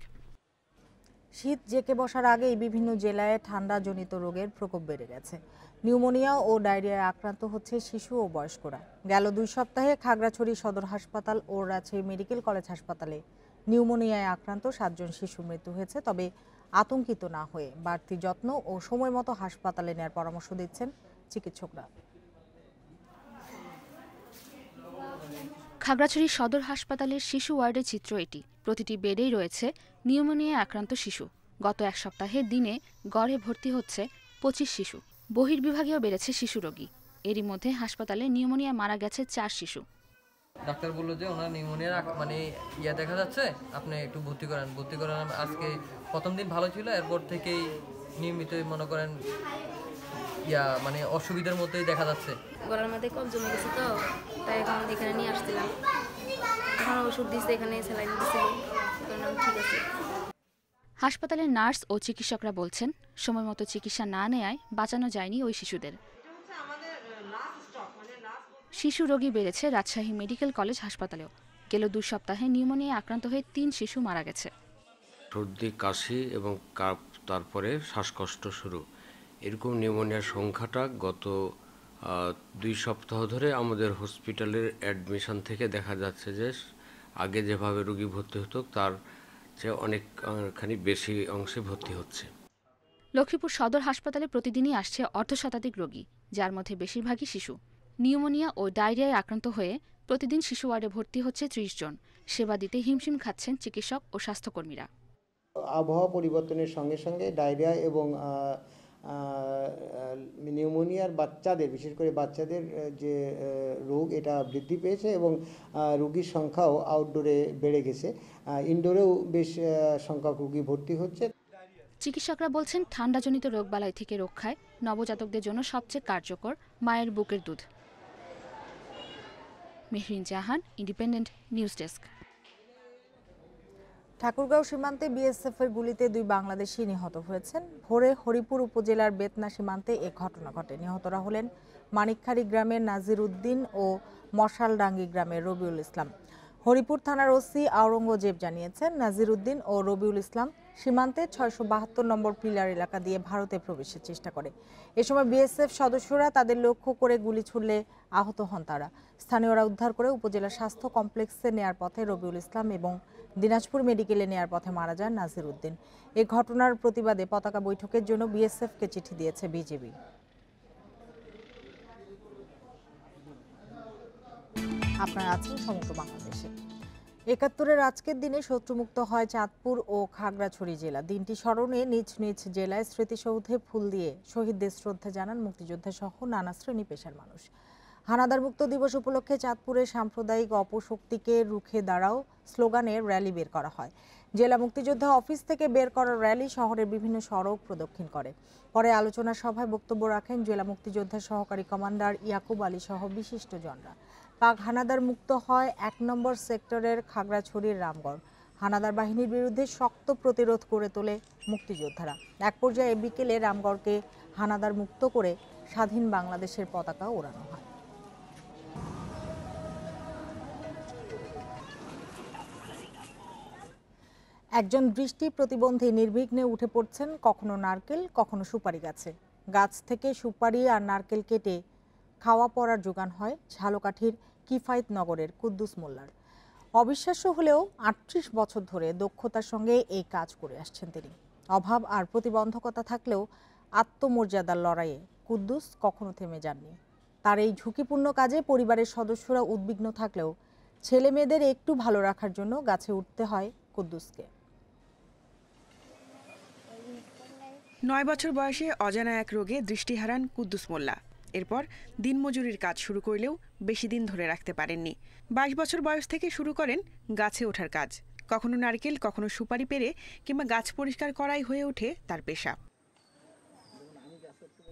Speaker 1: শীত জেঁকে বসার আগেই বিভিন্ন জেলায় ঠান্ডাজনিত রোগের প্রকোপ বেড়ে গেছে। নিউমোনিয়া ও ডায়রিয়ায় আক্রান্ত হচ্ছে শিশু ও বয়স্করা। গেল 2 সপ্তাহে খাগড়াছড়ি সদর হাসপাতাল ও রাজশাহী মেডিকেল কলেজ হাসপাতালে নিউমোনিয়ায় আক্রান্ত 7 জন শিশুর মৃত্যু হয়েছে। তবে আতঙ্কিত না হয়ে বাড়তি যত্ন ও সময় মতো হাসপাতালে নেওয়ার পরামর্শ দিচ্ছেন চিকিৎসকরা।
Speaker 25: খাগড়াছড়ি সদর হাসপাতালের শিশু ওয়ার্ডের চিত্র এটি। প্রতিটি বেডেই রয়েছে নিউমোনিয়ায় আক্রান্ত শিশু। গত 1 সপ্তাহে দিনে গড়ে ভর্তি হচ্ছে 25 শিশু। বহির্বিভাগেও বেড়েছে শিশু রোগী। এরই মধ্যে হাসপাতালে নিউমোনিয়া মারা গেছে 4 শিশু।
Speaker 26: ডাক্তার বললো যে ওনার নিউমোনিয়ার দেখা যাচ্ছে, আপনি একটু ভর্তি করান। আজকে প্রথম দিন ভালো ছিল, এরপর থেকেই নিয়মিত মনে করেন মানে অসুবিধার মধ্যেই দেখা যাচ্ছে।
Speaker 2: গলার মধ্যে কফ জমে গেছে তো, তাই এখন এখানে নিয়ে আসছিলাম। এখন ওষুধ দিচ্ছে, এখানে স্যালাইন দিচ্ছে, ঠিক আছে।
Speaker 25: হাসপাতালের নার্স ও চিকিৎসকরা বলছেন, সময়মতো চিকিৎসা না নেয়ায় বাঁচানো যায়নি ওই শিশুদের। শিশু রোগী বেড়েছে রাজশাহী মেডিকেল কলেজ হাসপাতালেও। গেল 2 সপ্তাহে নিউমোনিয়ায় আক্রান্ত হয়ে 3 শিশু মারা গেছে।
Speaker 3: সর্দি, কাশি এবং কাপ, তারপরে শ্বাসকষ্ট শুরু, এরকম নিউমোনিয়ার সংখ্যাটা গত 2 সপ্তাহ ধরে আমাদের হসপিটালের অ্যাডমিশন থেকে দেখা যাচ্ছে যে আগে যেভাবে রোগী ভর্তি হতো তার চেয়ে অনেকখানি বেশি অংশে ভর্তি হচ্ছে।
Speaker 25: লক্ষ্মীপুর সদর হাসপাতালে প্রতিদিনই আসছে অর্ধশতাধিক রোগী, যার মধ্যে বেশিরভাগই শিশু। নিউমোনিয়া ও ডায়রিয়ায় আক্রান্ত হয়ে প্রতিদিন শিশু ওয়ার্ডে ভর্তি হচ্ছে 30 জন। সেবা দিতে হিমশিম খাচ্ছেন চিকিৎসক ও স্বাস্থ্যকর্মীরা।
Speaker 4: আবহাওয়া পরিবর্তনের সঙ্গে সঙ্গে ডায়রিয়া এবং নিউমোনিয়ার বাচ্চাদের, বিশেষ করে বাচ্চাদের যে রোগ, এটা বৃদ্ধি পেয়েছে এবং রোগীর সংখ্যাও আউটডোরে বেড়ে গেছে। ইনডোরেও বেশ সংখ্যক রোগী ভর্তি হচ্ছে।
Speaker 25: চিকিৎসকরা বলছেন, ঠান্ডাজনিত রোগবালাই থেকে রক্ষায় নবজাতকদের জন্য সবচেয়ে কার্যকর মায়ের বুকের দুধ। মেহরিন জাহান, ইন্ডিপেন্ডেন্ট নিউজ ডেস্ক।
Speaker 1: ঠাকুরগাঁও সীমান্তে বিএসএফের গুলিতে 2 বাংলাদেশি নিহত হয়েছেন। ভোরে হরিপুর উপজেলার বেতনা সীমান্তে এ ঘটনা ঘটে। নিহতরা হলেন মানিকখালী গ্রামের নাজির উদ্দিন ও মশালডাঙ্গি গ্রামের রবিউল ইসলাম। হরিপুর থানার ওসি আওরঙ্গজেব জানিয়েছেন, নাজির উদ্দিন ও রবিউল ইসলাম সীমান্তে 672 নম্বর পিলার এলাকা দিয়ে ভারতে প্রবেশের চেষ্টা করে। এ সময় বিএসএফ সদস্যরা তাদের লক্ষ্য করে গুলি ছুড়লে আহত হন তারা। স্থানীয়রা উদ্ধার করে উপজেলা স্বাস্থ্য কমপ্লেক্সে নেয়ার পথে রবিউল ইসলাম এবং দিনাজপুর মেডিকেলে নেয়ার পথে মারা যান নাজির উদ্দিন। এই ঘটনার প্রতিবাদে পতাকা বৈঠকের জন্য বিএসএফকে চিঠি দিয়েছে বিজেপি। আপনারা আছেন সমগ্র বাংলাদেশে। ৭১-এর আজকের দিনে শত্রুমুক্ত হয় চাঁদপুর ও খাগড়াছড়ি জেলা। দিনটি স্মরণে নিজ নিজ জেলায় স্মৃতিসৌধে ফুল দিয়ে শহীদদের শ্রদ্ধা জানান মুক্তিযোদ্ধা সহ নানা শ্রেণী পেশার মানুষ। হানাদার মুক্ত দিবস উপলক্ষে চাঁদপুরে সাম্প্রদায়িক অপশক্তিকে রুখে দাঁড়াও স্লোগানে র্যালি বের করা হয়। জেলা মুক্তিযোদ্ধা অফিস থেকে বের করা র্যালি শহরের বিভিন্ন সড়ক প্রদক্ষিণ করে। পরে আলোচনা সভায় বক্তব্য রাখেন জেলা মুক্তিযোদ্ধা সহকারী কমান্ডার ইয়াকুব আলী সহ বিশিষ্টজনরা। পাক হানাদার মুক্ত হয় 1 নম্বর সেক্টরের খাগড়াছড়ির রামগড়। হানাদার বাহিনীর বিরুদ্ধে শক্ত প্রতিরোধ করে তোলে মুক্তিযোদ্ধারা। এক পর্যায়ে বিকেলে রামগড়কে হানাদার মুক্ত করে স্বাধীন বাংলাদেশের পতাকা ওড়ানো হয়। একজন দৃষ্টি প্রতিবন্ধী নির্বিঘ্নে উঠে পড়ছেন কখনো নারকেল, কখনো সুপারি গাছে। গাছ থেকে সুপারি আর নারকেল কেটে খাওয়া পড়ার যোগান হয় ঝালকাঠির কিফায়েত নগরের কুদ্দুস মোল্লার। অবিশ্বাস্য হলেও ৩৮ বছর ধরে দক্ষতার সঙ্গে এই কাজ করে আসছেন তিনি। অভাব আর প্রতিবন্ধকতা থাকলেও আত্মমর্যাদার লড়াইয়ে কুদ্দুস কখনো থেমে যাননি। তার এই ঝুঁকিপূর্ণ কাজে পরিবারের সদস্যরা উদ্বিগ্ন থাকলেও ছেলে মেয়েদের একটু ভালো রাখার জন্য গাছে উঠতে হয় কুদ্দুসকে।
Speaker 5: 9 বছর বয়সে অজানা এক রোগে দৃষ্টি হারান কুদ্দুস মোল্লা। এরপর দিনমজুরির কাজ শুরু করলেও বেশি দিন ধরে রাখতে পারেননি। 22 বছর বয়স থেকে শুরু করেন গাছে ওঠার কাজ। কখনো নারকেল, কখনো সুপারি পেরে কিংবা গাছ পরিষ্কার করাই হয়ে ওঠে তার পেশা।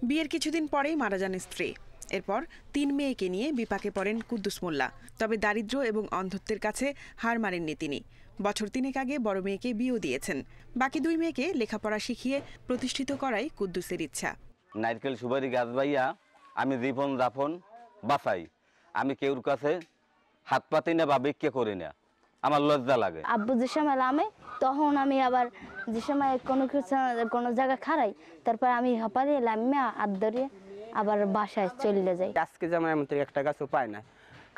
Speaker 5: বিয়ের কিছুদিন পরেই মারা যান স্ত্রী। এরপর 3 মেয়েকে নিয়ে বিপাকে পড়েন কুদ্দুস মোল্লা। তবে দারিদ্র্য এবং অন্ধত্বের কাছে হার মানেননি তিনি। বছর 3 আগে বড় মেয়েকে বিয়েও দিয়েছেন। বাকি 2 মেয়েকে লেখাপড়া শিখিয়ে প্রতিষ্ঠিত করাই কুদ্দুসের ইচ্ছা।
Speaker 6: নারকেল সুপারি গাছ বাইয়া আমি জীবন যাপন বাঁচাই। আমি কেউর কাছে হাত পাতি না বা ভিক্ষা করি না, আমার লজ্জা লাগে।
Speaker 8: আব্বু যে সময় নামে তখন আমি আবার যে সময় কোনো জায়গা খারাই, তারপর আমি হাঁপারি লামিয়া হাত ধরে আবার বাসায় চলে যাই।
Speaker 27: আজকে যেমন এমন একটা গাছও পায় না,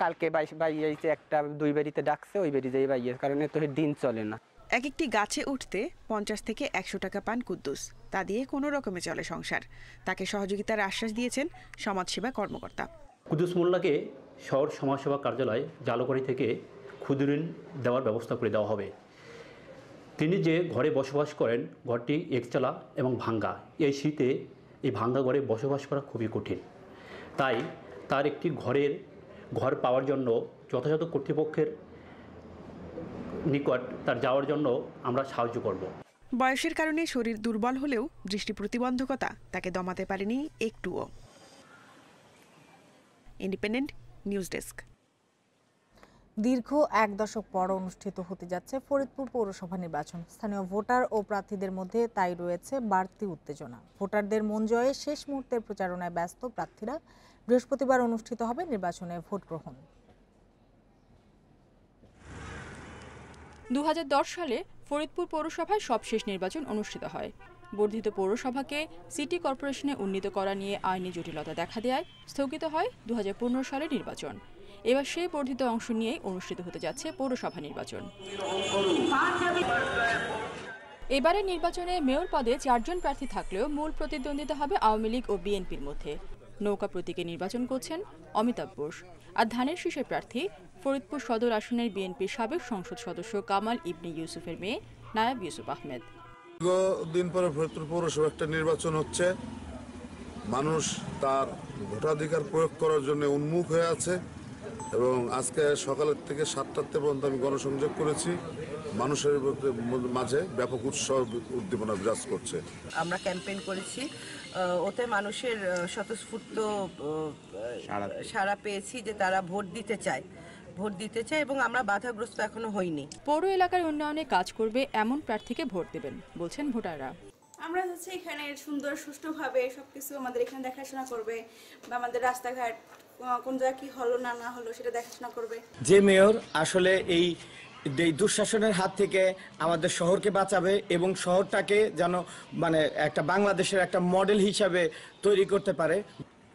Speaker 27: কালকে বাইয়েছে একটা 2 বাড়িতে ডাকছে, ওই বাড়ি যাই বাইয়ের কারণে তো দিন চলে না।
Speaker 5: এক একটি গাছে উঠতে 50 থেকে 100 টাকা পান কুদ্দুস। তা দিয়ে কোনো রকমে চলে সংসার। তাকে সহযোগিতার আশ্বাস দিয়েছেন সমাজসেবা কর্মকর্তা।
Speaker 28: কুদ্দুস মোল্লাকে শহর সমাজসেবা কার্যালয় জালকাঠি থেকে ক্ষুদ্রঋণ দেওয়ার ব্যবস্থা করে দেওয়া হবে। তিনি যে ঘরে বসবাস করেন, ঘরটি একচালা এবং ভাঙ্গা। এই শীতে এই ভাঙ্গা ঘরে বসবাস করা খুবই কঠিন। তাই তার একটি ঘর পাওয়ার জন্য যথাযথ কর্তৃপক্ষের নিকট তার যাওয়ার জন্য আমরা সাহায্য করব।
Speaker 5: বয়সের কারণে শরীর দুর্বল হলেও দৃষ্টি প্রতিবন্ধকতা তাকে দমাতে পারেনি একটুও। Independent news desk.
Speaker 1: দীর্ঘ 1 দশক পর অনুষ্ঠিত হতে যাচ্ছে ফরিদপুর পৌরসভা নির্বাচন। স্থানীয় ভোটার ও প্রার্থীদের মধ্যে তাই রয়েছে বাড়তি উত্তেজনা। ভোটারদের মন জয়ে শেষ মুহূর্তের প্রচারণায় ব্যস্ত প্রার্থীরা। বৃহস্পতিবার অনুষ্ঠিত হবে নির্বাচনে ভোট গ্রহণ।
Speaker 19: 2010 সালে ফরিদপুর পৌরসভায় সবশেষ নির্বাচন অনুষ্ঠিত হয়। বর্ধিত পৌরসভাকে সিটি কর্পোরেশনে উন্নীত করা নিয়ে আইনি জটিলতা দেখা দেয় স্থগিত হয় 2015 সালের নির্বাচন। এবার সেই বর্ধিত অংশ নিয়েই অনুষ্ঠিত হতে যাচ্ছে পৌরসভা নির্বাচন। এবারের নির্বাচনে মেয়র পদে 4 জন প্রার্থী থাকলেও মূল প্রতিদ্বন্দ্বিতা হবে আওয়ামী লীগ ও বিএনপির মধ্যে। নৌকা প্রতীকে নির্বাচন করছেন অমিতাভ বোস। আর ধানের শীষের প্রার্থী ফরিদপুর সদর আসনের বিএনপির সাবেক সংসদ সদস্য কামাল ইবনে ইউসুফের মেয়ে নায়াব ইউসুফ আহমেদ।
Speaker 7: দীর্ঘদিন পরে ফরিদপুর পৌরসভা একটা নির্বাচন হচ্ছে। মানুষ তার ভোটাধিকার প্রয়োগ করার জন্য উন্মুখ হয়ে আছে এবং আজকে সকালের থেকে 7টা পর্যন্ত আমি গণসংযোগ করেছি। মানুষের মাঝে ব্যাপক উৎসাহ উদ্দীপনা বিরাজ করছে।
Speaker 9: আমরা ক্যাম্পেইন করেছি, ওতে মানুষের স্বতঃস্ফূর্ত সাড়া পেয়েছি যে তারা ভোট দিতে চায় এবং আমরা বাধাগ্রস্ত এখনো হইনি।
Speaker 19: পৌর এলাকার উন্নয়নে কাজ করবে এমন প্রার্থীকে ভোট দেবেন বলছেন ভোটাররা।
Speaker 10: আমরা হচ্ছে এখানে সুন্দর সুষ্ঠুভাবে সবকিছু আমাদের এখানে দেখাশোনা করবে বা আমাদের রাস্তাঘাট কোন জায়গায় কি হলো না হলো সেটা দেখাশোনা করবে।
Speaker 11: যে মেয়র আসলে এই দুঃশাসনের হাত থেকে আমাদের শহরকে বাঁচাবে এবং শহরটাকে যেন একটা বাংলাদেশের একটা মডেল হিসাবে তৈরি করতে পারে।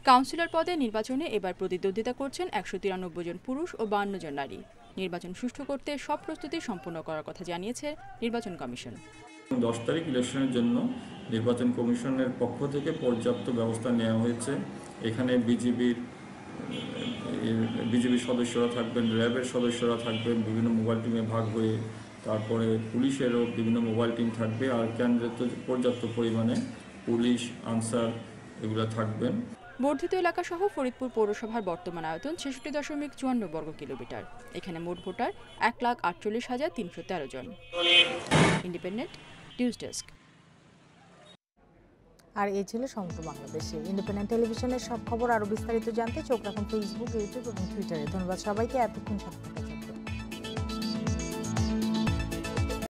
Speaker 19: কাউন্সিলর পদে নির্বাচনে এবার প্রতিদ্বন্দ্বিতা করছেন 193 জন পুরুষ ও 52 জন নারী। নির্বাচন সুষ্ঠু করতে সব প্রস্তুতি সম্পন্ন করার কথা জানিয়েছে নির্বাচন কমিশন।
Speaker 12: 10 তারিখ ইলেকশনের জন্য নির্বাচন কমিশনের পক্ষ থেকে পর্যাপ্ত ব্যবস্থা নেওয়া হয়েছে। এখানে বিজিবির সদস্যরা থাকবেন, র্যাবের সদস্যরা থাকবেন বিভিন্ন মোবাইল টিমে ভাগ হয়ে, তারপরে পুলিশেরও বিভিন্ন মোবাইল টিম থাকবে, আর কেন্দ্রে পর্যাপ্ত পরিমাণে পুলিশ আনসার এগুলো থাকবেন।
Speaker 19: বর্ধিত এলাকা সহ ফরিদপুর পৌরসভার বর্তমান আয়তন 66.54 বর্গ কিলোমিটার। এখানে মোট ভোটার 1,48,313 জন। Independent news desk.
Speaker 1: আর এই ছিল সমগ্র বাংলাদেশে ইন্ডিপেন্ডেন্ট টেলিভিশনের সব খবর। আরো বিস্তারিত জানতে চোখ রাখুন ফেসবুক, ইউটিউব এবং টুইটারে। ধন্যবাদ সবাইকে এতক্ষণ সাথে থাকার জন্য।